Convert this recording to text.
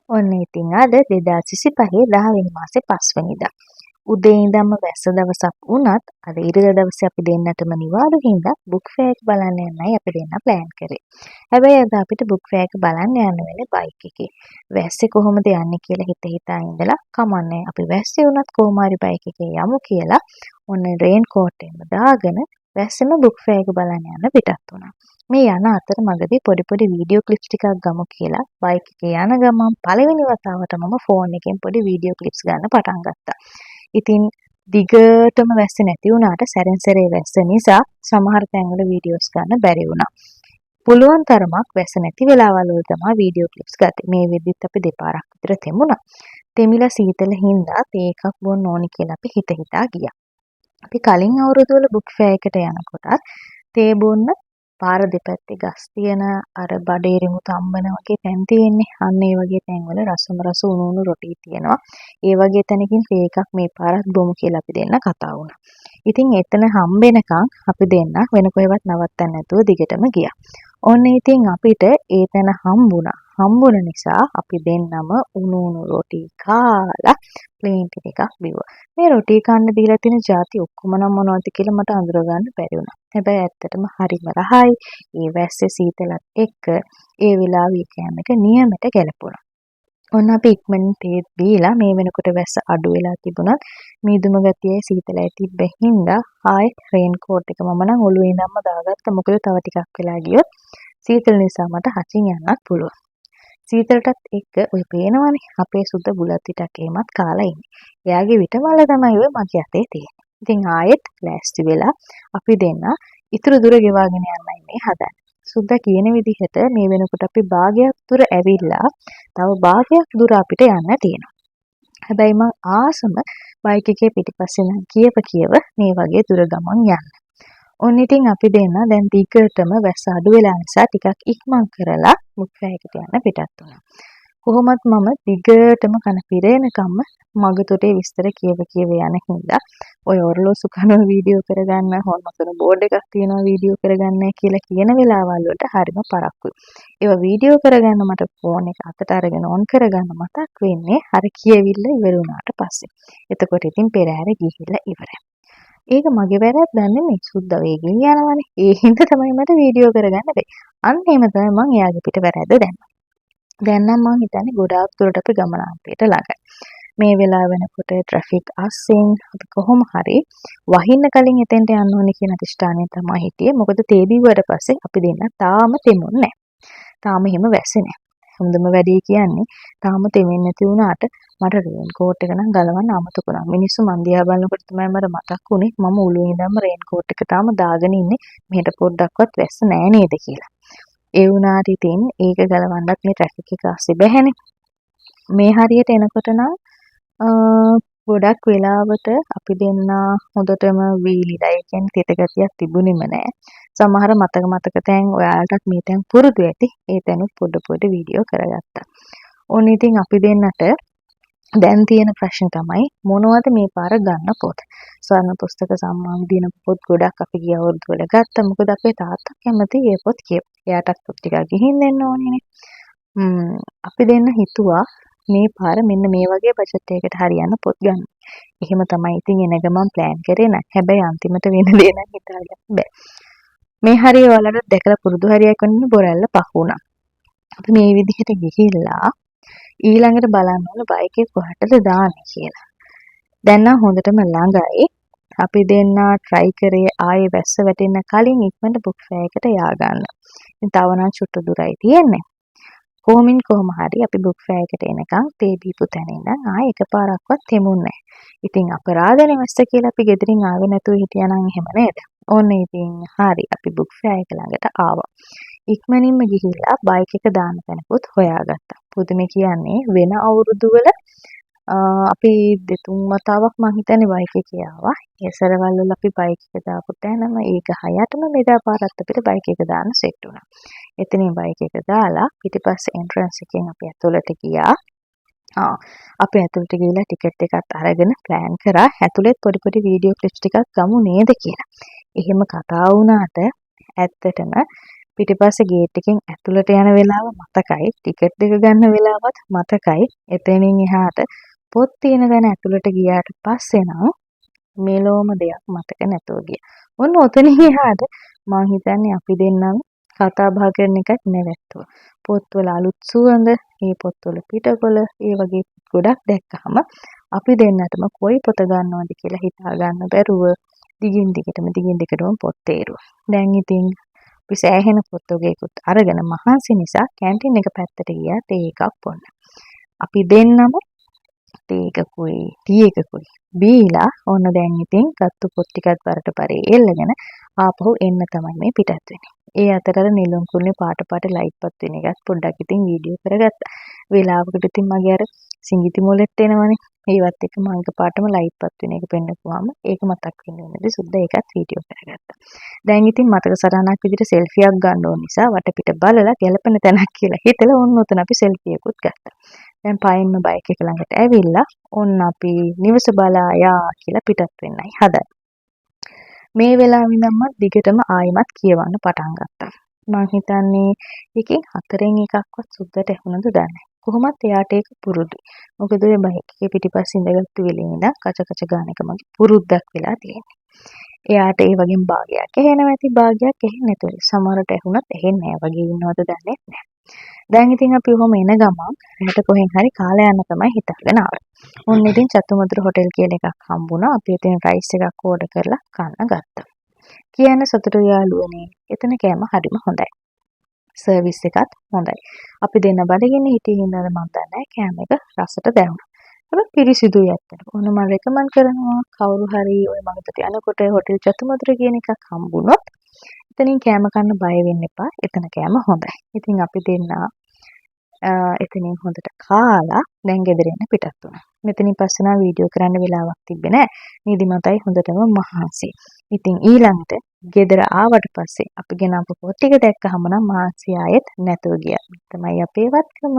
ඔන්න ඉතින් අද 2025 10 වෙනි මාසේ 5 වෙනිදා. උදේ ඉඳන්ම වැස්ස දවසක් වුණත් අද ඉරිදා දවසේ අපි දෙන්නටම නිවාඩු හින්දා බුක් ෆෙයාර් එක බලන්න යන්නයි අපි දෙන්න ප්ලෑන් කරේ. හැබැයි අද අපිට බුක් ෆෙයාර් එක බලන්න යන්න වෙන්නේ බයික් එකේ. වැස්සේ කොහොමද යන්නේ කියලා හිතා ඉඳලා කමන්නේ. අපි වැස්සේ වුණත් කොහොම හරි බයික් එකේ යමු කියලා ඔන්න රේන් කෝට් එකම දාගෙන වැස්සෙම බුක් ෆෙයාර් එක බලන්න යන්න පිටත් වුණා. මේ යන අතරමඟදී පොඩි වීඩියෝ ක්ලිප්ස් ටිකක් ගමු කියලා බයික් එකේ යන ගමන් පළවෙනි වතාවට මම ෆෝන් එකෙන් පොඩි වීඩියෝ ක්ලිප්ස් ගන්න පටන් ගත්තා. ඉතින් දිගටම වැස්ස නැති වුණාට සැරෙන් සැරේ වැස්ස නිසා සමහර තැන්වල වීඩියෝස් ගන්න බැරි වුණා. පුළුවන් තරමක් වැස්ස නැති වෙලාවල් වල තමයි වීඩියෝ ක්ලිප්ස් ගත්තේ. මේ වෙද්දිත් අපි දෙපාරක් විතර තෙමුණා. තෙමිලා සීතල හින්දා තේ එකක් බොන්න ඕනි කියලා අපි හිතා ගියා. අපි කලින් අවුරුදු වල බුක් ෆෙයාර් එකට යනකොටත් තේ බොන්න පාර දෙපැත්තේ ගස් තියෙන අර බඩේරිමු තම්බන වගේ තැන් තියෙන්නේ. අන්න ඒ වගේ තැන්වල රසම රස උණු රොටි තියෙනවා. ඒ වගේ තැනකින් තේ එකක් මේ පාරක් බොමු කියලා අපි දෙන්න කතා වුණා. ඉතින් එතන හම්බෙනකන් අපි දෙන්න වෙන කොහෙවත් නවත්තන්න නැතුව දිගටම ගියා. ඔන්න ඉතින් අපිට ඒ තැන හම්බුන නිසා අපි දෙන්නම උණු රොටි කාලා ප්ලේන් එකක් බිව්වා. මේ රොටි කන්න දීලා තියෙන ಜಾති ඔක්කොම නම් මොනවද කියලා මට අඳුර ගන්න බැරි වුණා. හැබැයි ඇත්තටම හරිම රහයි. ඒ වැස්සේ සීතලත් එක්ක ඒ වෙලාවේ කෑම එක නියමයට ගැලපුණා. ඔන්න අපි ඉක්මනින් තේ බීලා මේ වෙනකොට වැස්ස අඩු වෙලා තිබුණත් මීදුම ගතියයි සීතලයි තිබ්බ හින්දා ආයෙත් රේන් කෝට් එක මම නම් ඔළුවේ ඉඳන්ම දාගත්තා. මොකද තව ටිකක් වෙලා ගියොත් සීතල නිසා මට හචින් යන්නත් පුළුවන්. සීතලටත් එක්ක ඔය පේනවනේ අපේ සුද්ද බුලත් විටක් එහෙමත් කාලා ඉන්නේ. එයාගේ විටවල තමයි ඔය මගේ අතේ තියෙන්නේ. ඉතින් ආයෙත් ලෑස්ති වෙලා අපි දෙන්න ඉතුරු දුර ගෙවාගෙන යන්නයි මේ හදන්නේ. සුද්දා කියන විදිහට මේ වෙනකොට අපි භාගයක් දුර ඇවිල්ලා තව භාගයක් දුර අපිට යන්න තියෙනවා. හැබැයි මං ආසම බයික් එකේ පිටිපස්සේ නම් කියව මේ වගේ දුර ගමන් යන්න. ඔන්න ඉතින් අපි දෙන්න දැන් දිගටම වැස්ස අඩු වෙලා නිසා ටිකක් ඉක්මන් කරලා බුක් ෆෙයාර් එකට යන්න පිටත් වුණා. කොහොමත් මම දිගටම කන පිරෙනකම්ම මගතොටේ විස්තර කියව යන හින්දා ඔය ඔරලෝසු කන වීඩියෝ කරගන්න හොල්මතන බෝඩ් එකක් තියෙනවා වීඩියෝ කරගන්න කියලා කියන වෙලාවල් වලට හරිම පරක්කුයි. ඒවා වීඩියෝ කරගන්න මට ෆෝන් එක අතට අරගෙන ඔන් කරගන්න මතක් වෙන්නේ අර කියවිල්ල ඉවර වුණාට පස්සේ. එතකොට ඉතින් පෙරහැර ගිහිල්ලා ඉවරයි. ඒක මගේ වැරද්දක් නෙමෙයි. සුද්දා වේගෙන් යනවනේ. ඒ හින්දා තමයි මට වීඩියෝ කරගන්න බැරි. අන්න එහෙම තමයි මං එයාගේ පිට වැරද්ද දැම්මා. දැන් නම් මං හිතන්නේ ගොඩාක් දුරට අපි ගමනාන්තයට ළඟයි. මේ වෙලාව වෙනකොට ට්‍රැෆික් අස්සෙන් අපි කොහොම හරි වහින්න කලින් එතෙන්ට යන්න ඕනේ කියන අදිෂ්ඨානය තමයි හිටියේ. මොකද තේ බිව්වට පස්සේ අපි දෙන්න තාම තෙමුන්නේ නැහැ. තාම එහෙම වැස්සේ නැහැ. හොඳම වැඩේ කියන්නේ තාම තෙමෙන්නේ නැති වුණාට මට රේන් කෝට් එක නම් ගලවන්න අමතක වුණා. මිනිස්සු මන් දිහා බලනකොට තමයි මට මතක් වුණේ මම ඔළුවේ ඉඳන්ම රේන් කෝට් එක තාම දාගෙන ඉන්නේ. මෙහෙට පොඩ්ඩක්වත් වැස්ස නැහැ නේද කියලා. ඒ වුණාට ඉතින් ඒක ගලවන්නත් මේ ට්‍රැෆික් එක ASCII බැහැනේ. මේ හරියට එනකොට නම් ගොඩක් වෙලාවට අපි දෙන්න හොඳටම වීලිලා. ඒ කියන්නේ තෙත ගතියක් තිබුණෙම නැහැ. සමහර මතක තැන් ඔයාලටත් මේ තැන් පුරුදු ඇති. ඒ තැනුත් පොඩ වීඩියෝ කරගත්තා. ඕන ඉතින් අපි දෙන්නට දැන් තියෙන ප්‍රශ්නේ තමයි මොනවද මේ පාර ගන්න පොත්. ස්වර්ණ පුස්තක සම්මාන දින පොත් ගොඩක් අපි ගිය අවුරුදු වල ගත්තා. මොකද අපේ තාත්තා කැමති ඒ පොත් කියප. එයාටත් පොත් ටිකක් ගිහින් දෙන්න ඕනේනේ. අපි දෙන්න හිතුවා මේ පාර මෙන්න මේ වගේ බජට් එකකට හරියන පොත් ගන්න. එහෙම තමයි ඉතින් එන ගමන් ප්ලෑන් කරේ නැහැ. හැබැයි අන්තිමට වෙන දේ නම් හිතාගන්න බෑ. මේ හරිය ඔයාලට දැකලා පුරුදු හරියක් වෙන්න බොරැල්ල පහ වුණා. අපි මේ විදිහට ගිහිල්ලා ඊළඟට බලන්න ඕන බයික් එක කොහටද දාන්නේ කියලා. දැන් නම් හොඳටම ළඟයි. අපි දෙන්න try කරේ ආයේ වැස්ස වැටෙන්න කලින් ඉක්මනට බුක් ෆෙයාර් එකට යා ගන්න. ඉතින් තව නම් චුට්ට දුරයි තියෙන්නේ. කොහොම හරි අපි බුක් ෆෙයාර් එකට එනකන් තේ බීපු තැන ඉඳන් ආයේ එකපාරක්වත් තෙමුන්නේ නැහැ. ඉතින් අපරාධනේ වැස්ස කියලා අපි ගෙදරින් ආවේ නැතුව හිටියානම් එහෙම නේද? ඕන්න ඉතින් හරි අපි බුක් ෆෙයාර් එක ළඟට ආවා. ඉක්මනින්ම ගිහිල්ලා බයික් එක දාන තැනකුත් හොයාගත්තා. පුදුමේ කියන්නේ වෙන අවුරුදු වල අපි දෙතුන් වතාවක් මං හිතන්නේ බයික් එකේ ආවා. ඒ සරවල් වල අපි බයික් එක දාපු තැනම ඒක හයටම මෙදා පාරත් අපිට බයික් එක දාන්න සෙට් වුණා. එතනින් බයික් එක දාලා පිටිපස්සේ එන්ට්‍රන්ස් එකෙන් අපි ඇතුළට ගියා. අපි ඇතුළට ගිහලා ටිකට් එකත් අරගෙන ප්ලෑන් කරා ඇතුළෙත් පොඩි වීඩියෝ ක්ලිප්ස් ටිකක් ගමු නේද කියලා. එහෙම කතා වුණාට ඇත්තටම පිටිපස්සේ ගේට් එකෙන් ඇතුළට යන වෙලාව මතකයි. ටිකට් දෙක ගන්න වෙලාවත් මතකයි. එතනින් එහාට පොත් තියෙන තැන ඇතුළට ගියාට පස්සේ නම් මෙලෝම දෙයක් මතක නැතුව ගියා. ඔන්න ඔතනින් එහාට මං හිතන්නේ අපි දෙන්නම කතා බහ කරන එකක් නැවැත්තුවා. පොත්වල අලුත් සුවඳ, මේ පොත්වල පිටකොළ, ඒ වගේ ගොඩක් දැක්කහම අපි දෙන්නටම කොයි පොත ගන්නවද කියලා හිතා ගන්න බැරුව දිගින් දිගටම පොත් තේරුවා. දැන් ඉතින් අපි සෑහෙන පොත් වගේකුත් අරගෙන මහන්සි නිසා කැන්ටින් එක පැත්තට ගියා තේ එකක් බොන්න. අපි දෙන්නම තේ එකකුයි ටී එකකුයි බීලා ඔන්න දැන් ඉතින් ගත්තු පොත් ටිකත් වරට පරේ එල්ලගෙන ආපහු එන්න තමයි මේ පිටත් වෙන්නේ. ඒ අතර නිලුම් කුල්ලේ පාට ලයිට්පත් වෙන එකත් පොඩ්ඩක් ඉතින් වීඩියෝ කරගත්තා. වෙලාවකට ඉතින් මගේ අර සිඟිති මොලෙත් එනවනේ. ඒවත් එක්ක මම එකපාරටම ලයිට්පත් වෙන එක පෙන්නපුවාම ඒක මතක් වෙන්නේ සුද්ද ඒකත් වීඩියෝ කරගත්තා. දැන් ඉතින් මතක සටහනක් විදිහට සෙල්ෆියක් ගන්න ඕන නිසා වටපිට බලලා ගැලපෙන තැනක් කියලා හිතලා ඔන්න උතන අපි සෙල්ෆියකුත් ගත්තා. දැන් පයින්ම බයික් එක ළඟට ඇවිල්ලා ඔන්න අපි නිවස බලා යා කියලා පිටත් වෙන්නයි හදන්නේ. මේ වෙලාවෙ ඉඳන්ම දිගටම ආයෙමත් කියවන්න පටන් ගත්තා. මං හිතන්නේ එකෙන් 4න් එකක්වත් සුද්දට ඇහුණද දන්නේ නැහැ. කොහොමත් එයාට ඒක පුරුදුයි. මොකද ඔය බයික් එකේ පිටිපස්සේ ඉඳගත්තු වෙලේ ඉඳන් කච ගාන එක මගේ පුරුද්දක් වෙලා තියෙන්නේ. එයාට ඒ වගේම භාගයක් ඇහෙනවා ඇති භාගයක් ඇහෙන්නේ නැතුව. සමහරට ඇහුණත් ඇහෙන්නේ නැහැ වගේ ඉන්නවද දන්නේ නැහැ. දැන් ඉතින් අපි ඔහොම එන ගමන් රට කොහෙන් හරි කාලා යන්න තමයි හිතාගෙන ආවේ. ඔන්න ඉතින් චතුමදුර හොටෙල් කියලා එකක් හම්බුණා. අපි එතන රයිස් එකක් ඕඩර් කරලා කන්න ගත්තා. කියන්න සතුටු යාළුවනේ. එතන කෑම හරිම හොඳයි. සර්විස් එකත් හොඳයි. අපි දෙන්න බඩගින්න හිටියේ හින්දාද මම දන්නේ කෑම එක රසට දැනුණා. හැබැයි පිරිසිදුයි ඇත්තට. ඕන මම රෙකමන්ඩ් කරනවා කවුරු හරි ওই මගට යනකොට හොටෙල් චතුමදුර කියන එකක් හම්බුනොත් එතනින් කෑම කන්න බය වෙන්න එපා. එතන කෑම හොඳයි. ඉතින් අපි දෙන්නා එතනින් හොඳට කාලා දැන් ගෙදර යන්න පිටත් වුණා. මෙතනින් පස්සේ නා වීඩියෝ කරන්න වෙලාවක් තිබ්බේ නැහැ. නිදිමතයි හොඳටම මහන්සි. ඉතින් ඊළඟට ගෙදර ආවට පස්සේ අපි ගෙනාපු පොත් ටික දැක්කහම නම් මහන්සි ආයෙත් නැතුව ගියා. තමයි අපේ වත්කම.